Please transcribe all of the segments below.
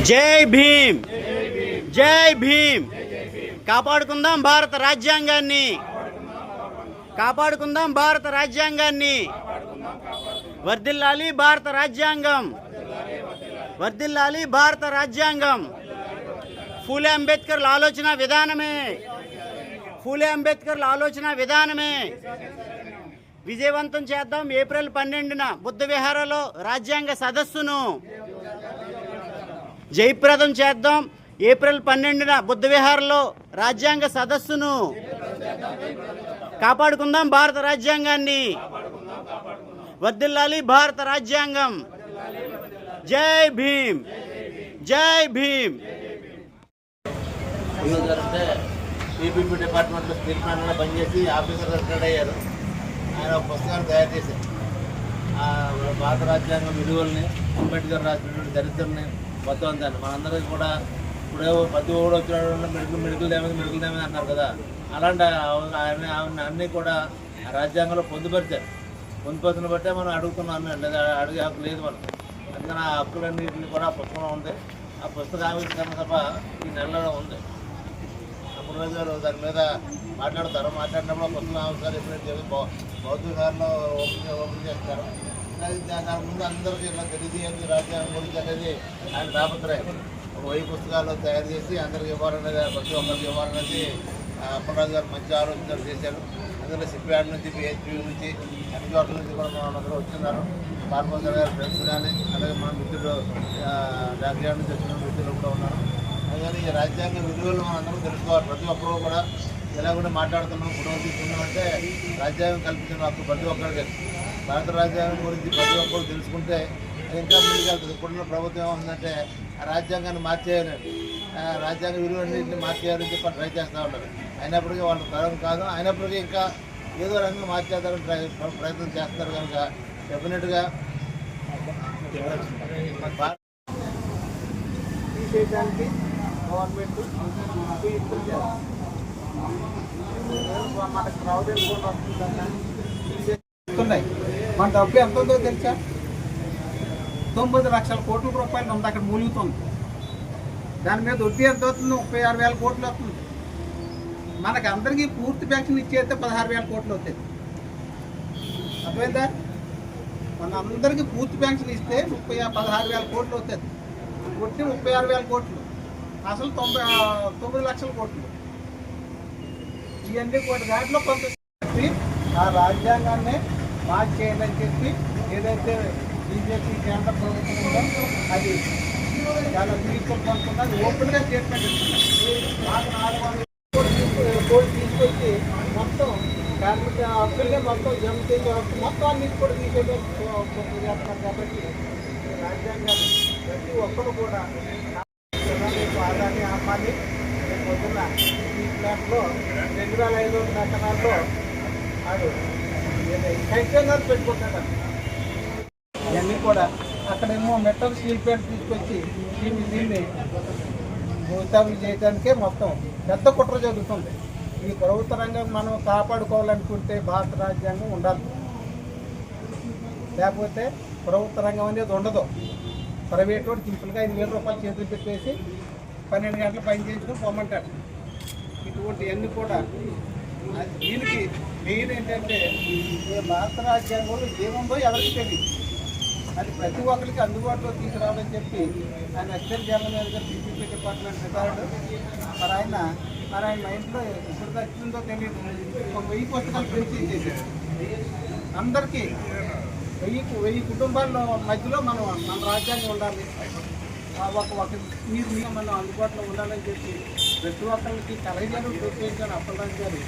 జై భీమ్, జై భీమ్. కాపాడుకుందాం భారత రాజ్యాంగాన్ని, కాపాడుకుందాం భారత రాజ్యాంగాన్ని. వర్ధిల్లాలి భారత రాజ్యాంగం, వర్ధిల్లాలి భారత రాజ్యాంగం. ఫూలే అంబేద్కర్ల ఆలోచన విధానమే, ఫూలే అంబేద్కర్ల ఆలోచన విధానమే విజయవంతం చేద్దాం. ఏప్రిల్ 12న బుద్ధ విహారలో రాజ్యాంగ సదస్సును జయప్రదం చేద్దాం. ఏప్రిల్ 12న బుద్ధ విహార్లో రాజ్యాంగ సదస్సును కాపాడుకుందాం భారత రాజ్యాంగాన్ని. వర్ధిల్లాలి భారత రాజ్యాంగం. జై భీమ్, జై భీమ్. టీపీపీ డిపార్ట్మెంట్లో స్టీల్ ప్లాంట్లో పనిచేసి ఆఫీసర్ రిటైర్డ్ అయ్యారు. ఆయన ఒక పుస్తకాన్ని తయారు చేశారు. భారత రాజ్యాంగం విలువల్ని, అంబేద్కర్ రాసినటువంటి చరిత్రని మొత్తం అంతాను మనందరికీ కూడా ఇప్పుడు ప్రతి ఒక్కడు వచ్చిన మెడికల్ డ్యామేజ్ అంటారు కదా, అలాంటి అన్నీ కూడా రాజ్యాంగంలో పొందుపరిచిన బట్టే మనం అడుగుతున్నాం. లేదా అడిగే హక్కు లేదు మనం. అందుకని ఆ హక్కులన్నింటినీ కూడా పుస్తకంలో ఉంది. ఆ పుస్తక ఆవిష్కరణ తప్ప ఈ నెలలో ఉంది. అప్పుడు గారు దాని మీద మాట్లాడతారు. మాట్లాడినప్పుడు పుస్తకం ఆవిష్కారం ఎప్పుడైతే భౌతిక గారిలో ఓపెన్ చేస్తారు. దాని ముందు అందరికీ ఇలా తెలియజేయాలి రాజ్యాంగం గురించి అనేది ఆయన తాపత్రయం. ఒక 1000 పుస్తకాలు తయారు చేసి అందరికి ఇవ్వాలనేది, ప్రతి ఒక్కరికి ఇవ్వాలనేది అప్పలరాజు గారు మంచి ఆలోచనలు చేశారు. అందులో సిపిఆర్ నుంచి, పిహెచ్పి నుంచి, అన్ని చోట్ల నుంచి కూడా మన దగ్గర వచ్చిన్నారు. పార్మోసర్ గారి ఫ్రెండ్స్ కానీ, అలాగే మన మిత్రులు డాక్టర్ నుంచి వచ్చిన మిత్రులు కూడా ఉన్నారు. అందుకని ఈ రాజ్యాంగ విలువలు మనం అందరూ తెలుసుకోవాలి. ప్రతి ఒక్కరు కూడా ఎలా కూడా మాట్లాడుతున్నాం, గొడవలు తీసుకున్నామంటే రాజ్యాంగం కల్పించిన హక్కు ప్రతి ఒక్కరికి. భారత రాజ్యాంగం గురించి ప్రతి ఒక్కరు తెలుసుకుంటే ఇంకా ముందుకెళ్తుంది. ఇప్పుడున్న ప్రభుత్వం ఏమవుతుందంటే ఆ రాజ్యాంగాన్ని మార్చేయాలండి, రాజ్యాంగ విలువలన్నింటినీ మార్చేయాలని చెప్పి ట్రై చేస్తూ ఉంటారు. అయినప్పటికీ వాళ్ళ తరం కాదు. అయినప్పటికీ ఇంకా ఏదో రంగం మార్చేద్దామని ప్రయత్నం చేస్తున్నారు. కనుక డెఫినెట్గా తీసేయడానికి గవర్నమెంట్ మనకు క్రౌడెడ్ వస్తున్నాయి. మన డబ్బు ఎంత ఉందో తెలుసా? 9 లక్షల కోట్ల రూపాయలు ఉంది అక్కడ మూలుగుతుంది. దాని మీద వడ్డీ ఎంత అవుతుంది? 36,000 కోట్లు వస్తుంది. మనకు అందరికీ పూర్తి పెన్షన్ ఇచ్చేస్తే 16,000 కోట్లు అవుతుంది. అర్థమైందా? మన అందరికీ పూర్తి పెన్షన్ ఇస్తే 16,000 కోట్లు అవుతుంది. వడ్డీ 36,000 కోట్లు, అసలు 9 లక్షల కోట్లు. ఇవన్నీ కూడా దాంట్లో కొంత ఆ రాజ్యాంగాన్ని మార్చేయాలని చెప్పి ఏదైతే బీజేపీ కేంద్ర ప్రభుత్వం ఉందో అది చాలా పీస్ఫుల్ పడుతుంది. అది ఓపెన్గా స్టేట్మెంట్ ఇస్తుంది. మాకు 400 కోట్లు తీసుకొచ్చి మొత్తం కార్మిక హక్కుల్ని మొత్తం జమ చేసే హక్కు మొత్తం అన్నిటి కూడా చేస్తున్నారు. కాబట్టి రాజ్యాంగాన్ని ప్రతి ఒక్కరు కూడా ఆదాన్ని ఆపాలి. పొద్దున్న ఈ ప్లాంట్లో 2500 ఎకరాల్లో అది కంటైనర్ పెట్టుకుంటాడు. ఇవన్నీ కూడా అక్కడేమో మెటల్ స్టీల్ ప్లాంట్ తీసుకొచ్చి దీన్ని భూస్థాపన చేయడానికే మొత్తం పెద్ద కుట్ర జరుగుతుంది. ఈ ప్రభుత్వ రంగం మనం కాపాడుకోవాలనుకుంటే భారత రాజ్యాంగం ఉండాలి. లేకపోతే ప్రభుత్వ రంగం అనేది ఉండదు. ప్రైవేట్ వాడు సింపుల్గా 5,000 రూపాయలు చేతులు పెట్టేసి 12 గంటలు పని చేయించుకొని పొమ్మంటాడు. ఇటువంటివన్నీ కూడా దీనికి మెయిన్ ఏంటంటే భారత రాజ్యాంగంలో ఏముందో ఎవరికి తెలియదు. అది ప్రతి ఒక్కరికి అందుబాటులో తీసుకురావాలని చెప్పి ఆయన assistant general manager TPP department record మరి ఆయన మైండ్లో ఎప్పుడు వచ్చిందో తెలియదు. 1000 పుస్తకాలు ప్రింట్ చేశారు. అందరికీ 1000 కుటుంబాల్లో మధ్యలో మన రాజ్యాంగం ఉండాలి. మీరు మనం అందుబాటులో ఉండాలని చెప్పి ప్రతి ఒక్కరికి కలగజారు ప్రోత్సహించాను అప్పలరాజు గారు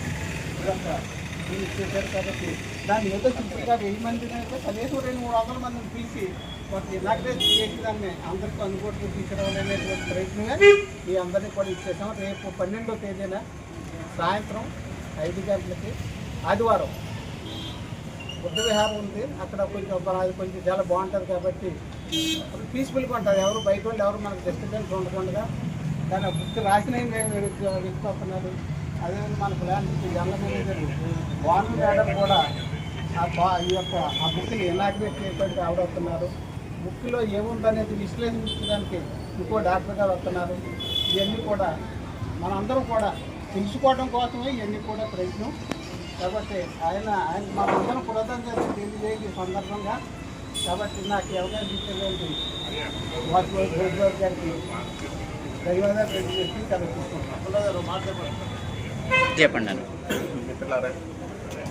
చేశారు. కాబట్టి దాన్ని ఏదో సింపుల్గా 1000 మందిని అయితే కనీసం 200-300 మందిని పిలిచి వాటిని ఇనాగ్రేట్ చేసి దాన్ని అందరికీ అందుబాటులో తీసుకురావాలనేటువంటి ప్రయత్నంగా ఈ అందరినీ కూడా ఇచ్చేసాం. రేపు 12వ తేదీన సాయంత్రం 5 గంటలకి ఆదివారం బుద్ధ విహారం ఉంది. అక్కడ అది కొంచెం చాలా బాగుంటుంది. కాబట్టి పీస్ఫుల్గా ఉంటుంది. ఎవరు బయట వాళ్ళు ఎవరు మనకు డిస్టర్బెన్స్ ఉండకుండా కానీ ఆ బుక్ రాసిన వెతుకొస్తున్నారు. అదేవిధంగా మన plan general manager Banu madam కూడా ఆ బుక్ని ఇనాగ్రేట్ చేయడానికి ఆవిడవుతున్నారు. బుక్లో ఏముందనేది విశ్లేషించడానికి ఇంకో డాక్టర్ గారు వస్తున్నారు. ఇవన్నీ కూడా మనందరం కూడా తెలుసుకోవడం కోసమే ఇవన్నీ కూడా ప్రయత్నం. కాబట్టి ఆయన మనందరం కృతజ్ఞతలు తెలియజేయ ఈ సందర్భంగా. కాబట్టి నాకు అవకాశం ఇచ్చేటువంటి వాటి గారికి ధన్యవాదాలు తెలియజేసి తెలుసుకుంటున్నాను. చెప్పండి అన్న. మిత్రులారా,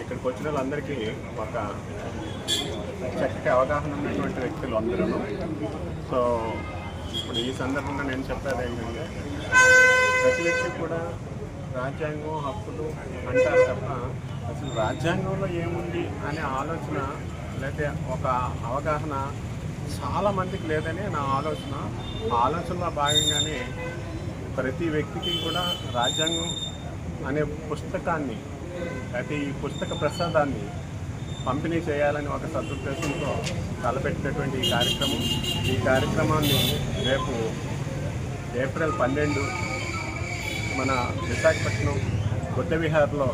ఇక్కడికి వచ్చిన వాళ్ళందరికీ ఒక చక్కటి అవగాహన ఉన్నటువంటి వ్యక్తులు అందరూ. సో ఇప్పుడు ఈ సందర్భంగా నేను చెప్పేది ఏంటంటే, ప్రతి వ్యక్తి కూడా రాజ్యాంగం హక్కులు అంటారు తప్ప అసలు రాజ్యాంగంలో ఏముంది అనే ఆలోచన లేకపోతే ఒక అవగాహన చాలామందికి లేదని నా ఆలోచన. ఆ ఆలోచనలో భాగంగానే ప్రతి వ్యక్తికి కూడా రాజ్యాంగం అనే పుస్తకాన్ని అయితే ఈ పుస్తక ప్రసాదాన్ని పంపిణీ చేయాలని ఒక సదుద్దేశంతో తలపెట్టినటువంటి ఈ కార్యక్రమాన్ని రేపు ఏప్రిల్ 12 మన విశాఖపట్నం బుద్ధ విహార్లో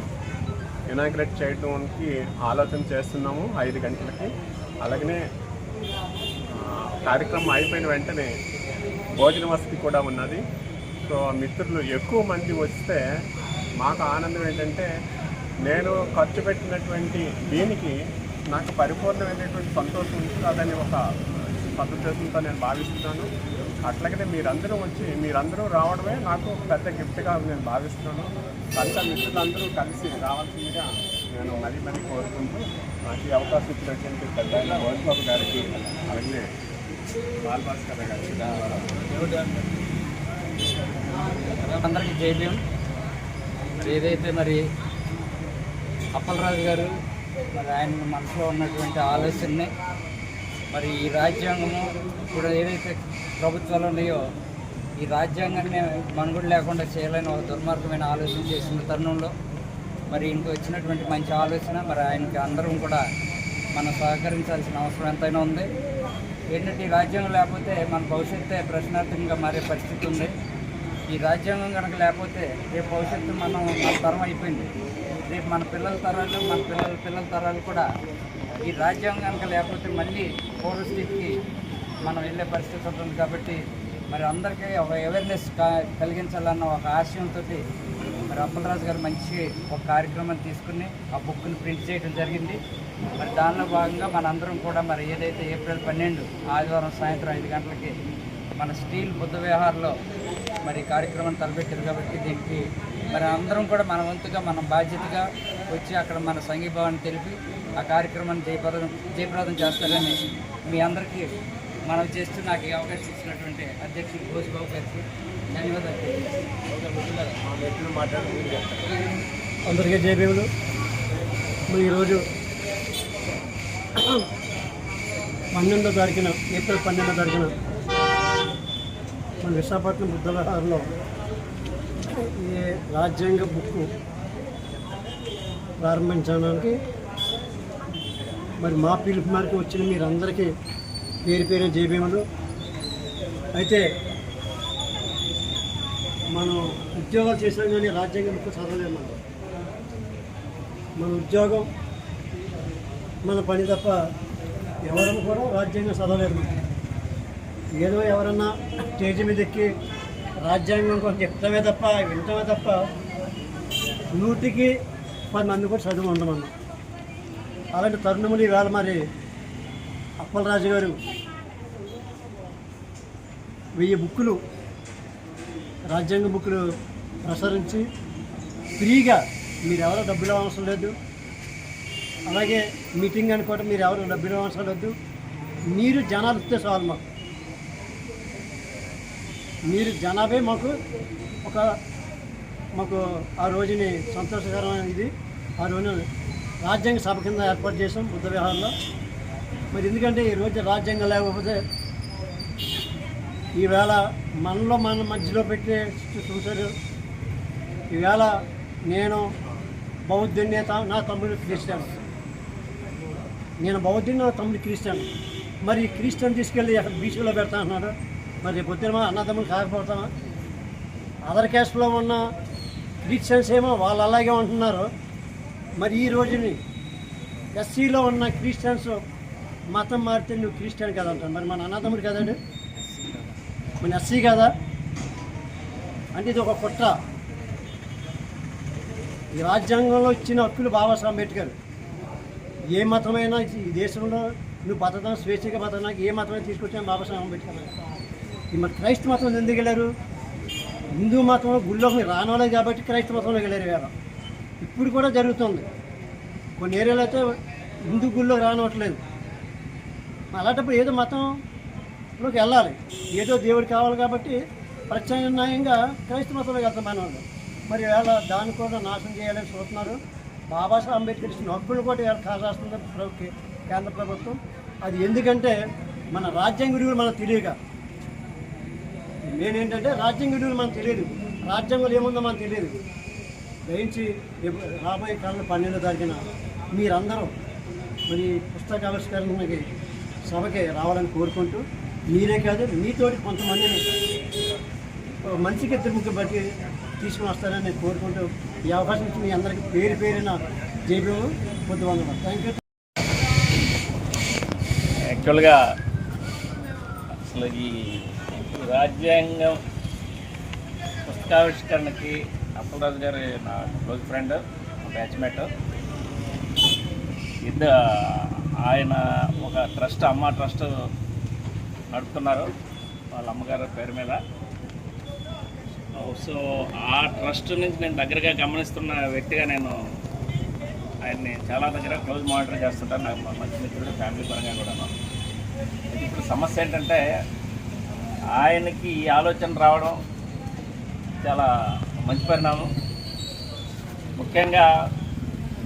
ఇనాగ్రేట్ చేయడానికి ఆలోచన చేస్తున్నాము 5 గంటలకి. అలాగనే కార్యక్రమం అయిపోయిన వెంటనే భోజన వసతి కూడా ఉన్నది. సో మిత్రులు ఎక్కువ మంది వస్తే మాకు ఆనందం ఏంటంటే, నేను ఖర్చు పెట్టినటువంటి దీనికి నాకు పరిపూర్ణమైనటువంటి సంతోషం ఉంటుందని ఒక సదుద్దేశంతో నేను భావిస్తున్నాను. అట్లాగనే మీరందరూ వచ్చి మీరందరూ రావడమే నాకు పెద్ద గిఫ్ట్గా నేను భావిస్తున్నాను. అంతా మిత్రులందరూ కలిసి రావాల్సిందిగా నేను మరీ కోరుకుంటూ నాకు ఈ అవకాశం ఇచ్చినటువంటి పెద్ద ఓట్బాబు గారికి అలాగే బాలభాస్కర్ గారికి అందరికీ జైభీం. మరి ఏదైతే మరి అప్పలరాజు గారు మరి ఆయన మనసులో ఉన్నటువంటి ఆలోచనని మరి ఈ రాజ్యాంగము ఇప్పుడు ఏదైతే ప్రభుత్వాలు ఉన్నాయో ఈ రాజ్యాంగాన్ని మనుగడ లేకుండా చేయాలని ఒక దుర్మార్గమైన ఆలోచన చేసిన తరుణంలో మరి ఇంకో వచ్చినటువంటి మంచి ఆలోచన. మరి ఆయనకి అందరం కూడా మనం సహకరించాల్సిన అవసరం ఎంతైనా ఉంది. ఏంటంటే ఈ రాజ్యాంగం లేకపోతే మన భవిష్యత్తే ప్రశ్నార్థకంగా మారే పరిస్థితి ఉంది. ఈ రాజ్యాంగం కనుక లేకపోతే రేపు భవిష్యత్తు మన తరం అయిపోయింది. రేపు మన పిల్లల తరాలు మన పిల్లల తరాలు కూడా ఈ రాజ్యాంగం కనుక లేకపోతే మళ్ళీ పూర్వస్థితికి మనం వెళ్ళే పరిస్థితి ఉంటుంది. కాబట్టి మరి అందరికీ ఒక అవేర్నెస్ కలిగించాలన్న ఒక ఆశయంతో మరి అప్పలరాజు గారు మంచి ఒక కార్యక్రమాన్ని తీసుకుని ఆ బుక్ని ప్రింట్ చేయడం జరిగింది. మరి దానిలో భాగంగా మనందరం కూడా మరి ఏదైతే ఏప్రిల్ 12 ఆదివారం సాయంత్రం 5 గంటలకి మన స్టీల్ బుద్ధ విహార్లో మరి కార్యక్రమం తలపెట్టారు. కాబట్టి దీనికి మరి అందరం కూడా మన వంతుగా మనం బాధ్యతగా వచ్చి అక్కడ మన సంఘీభావాన్ని తెలిపి ఆ కార్యక్రమాన్ని జయప్రదం చేస్తారని మీ అందరికీ మనం చేస్తూ నాకు ఈ అవకాశం ఇచ్చినటువంటి అధ్యక్షుడు ఘోష్బాబు గారికి ధన్యవాదాలు. అందరికీ జయభీములు. ఈరోజు 12వ తారీఖున ఏప్రిల్ 12వ తారీఖున మన విశాఖపట్నం బుద్ధ విహార్లో ఈ రాజ్యాంగ బుక్ ప్రారంభించడానికి మరి మా పిలుపు మేరకు వచ్చిన మీరందరికీ పేరు జయభీములు. అయితే మనం ఉద్యోగాలు చేసాం కానీ రాజ్యాంగ బుక్ చదవలేము. మన ఉద్యోగం మన పని తప్ప ఎవరన్నా కూడా రాజ్యాంగం చదవలేరు. ఏదో ఎవరన్నా స్టేజ్ మీద ఎక్కి రాజ్యాంగం కొంచెం చెప్తామే తప్ప వింటామే తప్ప 100కి 10 మంది కూడా చదువు ఉండమన్నాం. అలాంటి తరుణములు ఈవేళ మరి అప్పలరాజు గారు 1000 బుక్కులు రాజ్యాంగ బుక్కులు ప్రసరించి ఫ్రీగా మీరు ఎవరో డబ్బులు అవసరం లేదు. అలాగే మీటింగ్ అని కూడా మీరు ఎవరు డబ్బులు అవసరం లేదు. మీరు జనాలు ఇస్తే చాలు. మీరు జనాభే మాకు ఆ రోజుని సంతోషకరమైన ఇది. ఆ రోజున రాజ్యాంగ సభ కింద ఏర్పాటు చేసాం బుద్ధ విహార్లో. మరి ఎందుకంటే ఈరోజు రాజ్యాంగం లేకపోతే ఈవేళ మనలో మన మధ్యలో పెట్టే చూశారు. ఈవేళ నేను బౌద్ధుని, నా తమ్ముడు క్రిస్టియన్. నేను బౌద్ధుని, నా తమ్ముడు క్రిస్టియన్. మరి క్రిస్టియన్ తీసుకెళ్ళి అక్కడ బీచ్లో పెడతా అన్నాడు. మరి పొద్దున అన్నదమ్ములు కాకపోతామా? అదర్ క్యాస్ట్లో ఉన్న క్రిస్టియన్స్ ఏమో వాళ్ళు అలాగే ఉంటున్నారు. మరి ఈ రోజుని ఎస్సీలో ఉన్న క్రిస్టియన్స్ మతం మారితే నువ్వు క్రిస్టియన్ కదా అంటారు. మరి మన అన్నదమ్ముడు కదండి. మన ఎస్సీ కదా అంటే ఇది ఒక కుట్ర. ఈ రాజ్యాంగంలో ఇచ్చిన హక్కులు బాబాసాహెబ్ అంబేద్కర్ ఏ మతమైనా ఈ దేశంలో నువ్వు బతకడం స్వేచ్ఛగా బతకడానికి ఏ మతమైనా తీసుకొచ్చాను బాబాసాహెబ్ అంబేద్కర్. ఈ మరి క్రైస్తవ మతం ఎందుకు వెళ్ళారు? హిందూ మతంలో గుళ్ళోకి రానోలేదు కాబట్టి క్రైస్తవ మతంలోకి వెళ్ళారు వేళ. ఇప్పుడు కూడా జరుగుతుంది. కొన్ని ఏరియాలో అయితే హిందూ గుళ్ళోకి రానివ్వట్లేదు. అలాంటప్పుడు ఏదో మతంలోకి వెళ్ళాలి, ఏదో దేవుడు కావాలి కాబట్టి ప్రత్యామ్నాయంగా క్రైస్తవ మతంలోకి వెళ్తాం మన వాళ్ళు. మరి వేళ దాన్ని కూడా నాశనం చేయాలని చూస్తున్నారు. బాబాసాహెబ్ అంబేద్కర్ ఇచ్చిన హక్కులు కూడా వేళ కాజేస్తుంది కేంద్ర ప్రభుత్వం. అది ఎందుకంటే మన రాజ్యాంగ విలువలు మనకు తెలియక. నేనేంటంటే రాజ్యాంగ విలువలు మనకు తెలియదు, రాజ్యాంగంలో ఏముందో మనకు తెలియదు. దయించి రాబోయే కాలంలో 12వ తారీఖున మీరందరూ మరి పుస్తక ఆవిష్కరణకి సభకి రావాలని కోరుకుంటూ, మీరే కాదు మీతోటి కొంతమందిని మనిషికి 2 ముగ్గురు బట్టి తీసుకుని వస్తారని నేను కోరుకుంటూ ఈ అవకాశం ఇచ్చి మీ అందరికీ పేరు పేరున జైబీము పొద్దు వందలు. Thank you. యాక్చువల్గా అసలు ఈ రాజ్యాంగం పుస్తకావిష్కరణకి అప్పలరాజు గారు నా క్లోజ్ ఫ్రెండ్, బ్యాచ్మేట్. ఆయన ఒక ట్రస్ట్, అమ్మ ట్రస్ట్ నడుపుతున్నారు వాళ్ళ అమ్మగారి పేరు మీద. సో ఆ ట్రస్ట్ నుంచి నేను దగ్గరగా గమనిస్తున్న వ్యక్తిగా నేను ఆయన్ని చాలా దగ్గర క్లోజ్ మానిటర్ చేస్తుంటాను. నాకు మంచి మిత్రుడు, ఫ్యామిలీ పరంగా కూడాను. ఇప్పుడు సమస్య ఏంటంటే ఆయనకి ఈ ఆలోచన రావడం చాలా మంచి పరిణామం. ముఖ్యంగా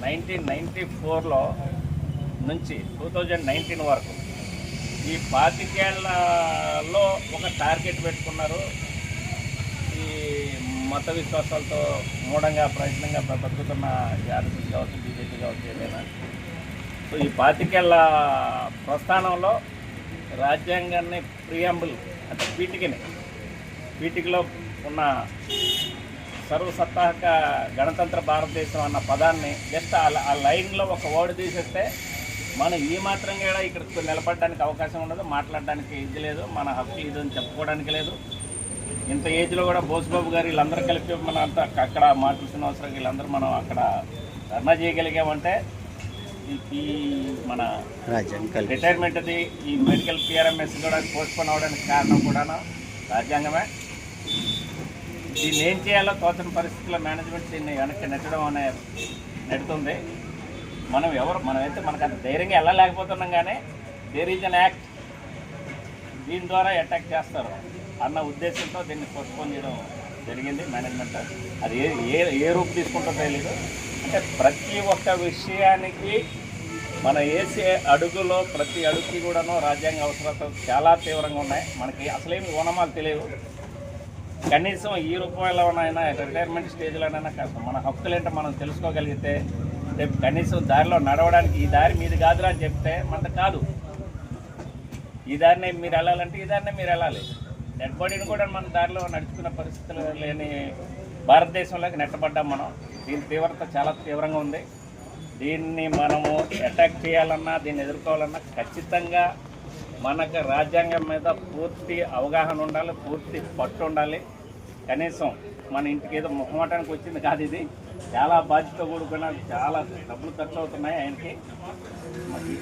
1994లో నుంచి 2019 వరకు ఈ 25 ఏళ్లలో ఒక టార్గెట్ పెట్టుకున్నారు. ఈ మత విశ్వాసాలతో మూఢంగా ప్రయత్నంగా బతుకుతున్న ఆర్ఎస్ఎస్ కావచ్చు, బీజేపీ కావచ్చు, ఏదైనా. సో ఈ 25 ఏళ్ల ప్రస్థానంలో రాజ్యాంగాన్ని ప్రియాంబుల్ అంటే పీఠికలో ఉన్న సర్వసత్తాక గణతంత్ర భారతదేశం అన్న పదాన్ని జస్ట్ ఆ లైన్లో ఒక వర్డ్ తీసేస్తే మనం ఈ మాత్రం కూడా ఇక్కడ నిలబడడానికి అవకాశం ఉండదు, మాట్లాడడానికి ఇది లేదు, మన హక్కు ఇది అని చెప్పుకోవడానికి లేదు. ఇంత ఏజ్లో కూడా బోసుబాబు గారు వీళ్ళందరూ కలిపి మనం అంతా అక్కడ మాట్లాడుతున్న అవసరం వీళ్ళందరూ మనం అక్కడ ధర్నా చేయగలిగామంటే ఈ మన రిటైర్మెంట్ది ఈ మెడికల్ పిఆర్ఎంఎస్ కూడా పోస్ట్పోన్ అవ్వడానికి కారణం కూడా రాజ్యాంగమే. దీన్ని ఏం చేయాలో తోచని పరిస్థితుల్లో మేనేజ్మెంట్ దీన్ని వెనక్కి నెట్టడం నెడుతుంది. మనమైతే మనకు అంత ధైర్యంగా వెళ్ళలేకపోతున్నాం, కానీ దేర్ ఈజ్ అన్ యాక్ట్, దీని ద్వారా అటాక్ చేస్తారు అన్న ఉద్దేశంతో దీన్ని పోస్ట్పోన్ చేయడం జరిగింది మేనేజ్మెంట్. అది ఏ రూపు తీసుకుంటో తెలీదు. అంటే ప్రతి ఒక్క విషయానికి మన వేసే అడుగులో ప్రతి అడుగుకి కూడాను రాజ్యాంగ అవసరాలు చాలా తీవ్రంగా ఉన్నాయి. మనకి అసలేమి ఓనమాలు తెలియవు. కనీసం ఈ రూపాయలనైనా రిటైర్మెంట్ స్టేజ్లోనైనా మన హక్కులేంటో మనం తెలుసుకోగలిగితే రేపు కనీసం దారిలో నడవడానికి ఈ దారి మీది కాదురా అని చెప్తే మనకు కాదు. ఈ దారిని మీరు వెళ్ళాలంటే ఈ దారిని మీరు వెళ్ళాలి. డెడ్ బాడీని కూడా మన దారిలో నడుచుకున్న పరిస్థితులు లేని భారతదేశంలోకి నెట్టబడ్డాం మనం. దీని తీవ్రత చాలా తీవ్రంగా ఉంది. దీన్ని మనము అటాక్ చేయాలన్నా, దీన్ని ఎదుర్కోవాలన్నా ఖచ్చితంగా మనకు రాజ్యాంగం మీద పూర్తి అవగాహన ఉండాలి, పూర్తి పట్టు ఉండాలి. కనీసం మన ఇంటికి ఏదో మొహమాటానికి వచ్చింది కాదు, ఇది చాలా బాధ్యత కూడుకున్న చాలా డబ్బులు ఖర్చు అవుతున్నాయి ఆయనకి.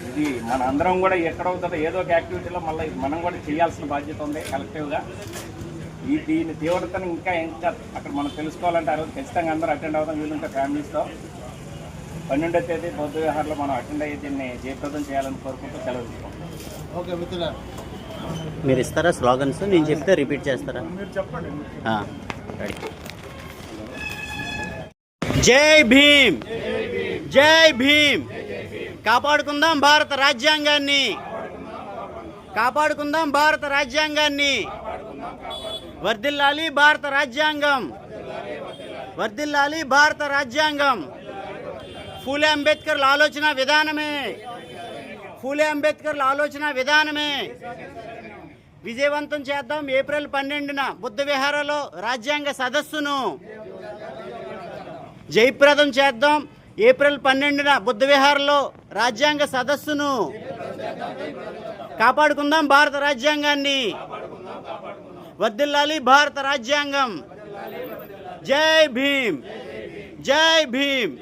ఇది మన అందరం కూడా ఎక్కడవుతుందో ఏదో ఒక యాక్టివిటీలో మళ్ళీ మనం కూడా చేయాల్సిన బాధ్యత ఉంది కలెక్టివ్గా. దీని తీవ్రతను ఇంకా అక్కడ మనం తెలుసుకోవాలంటే ఆ రోజు ఖచ్చితంగా అందరూ అటెండ్ అవుతాం, వీలుంటే ఫ్యామిలీస్తో. 12వ తేదీ బౌద్ధ విహార్లో మనం అటెండ్ అయ్యి దీన్ని జయప్రదం చేయాలని కోరుకుంటూ సెలవు తీసుకుంటాం. ఓకే మిత్రులు, మీరు ఇస్తారా స్లోగన్స్? నేను చెప్తే రిపీట్ చేస్తారా? మీరు చెప్పండి. రెడీ. జై భీమ్, జై భీమ్. కాపాడుకుందాం భారత రాజ్యాంగాన్ని, కాపాడుకుందాం భారత రాజ్యాంగాన్ని. వర్ధిల్లాలి భారత రాజ్యాంగం, వర్ధిల్లాలి భారత రాజ్యాంగం. ఫూలే అంబేద్కర్ల ఆలోచన విధానమే, ఫూలే అంబేద్కర్ల ఆలోచన విధానమే విజయవంతం చేద్దాం. ఏప్రిల్ 12న బుద్ధ విహారలో రాజ్యాంగ సదస్సును జయప్రదం చేద్దాం. ఏప్రిల్ 12న బుద్ధ విహారలో రాజ్యాంగ సదస్సును కాపాడుకుందాం భారత రాజ్యాంగాన్ని. వర్ధిల్లాలి భారత రాజ్యాంగం. జై భీమ్, జై భీమ్.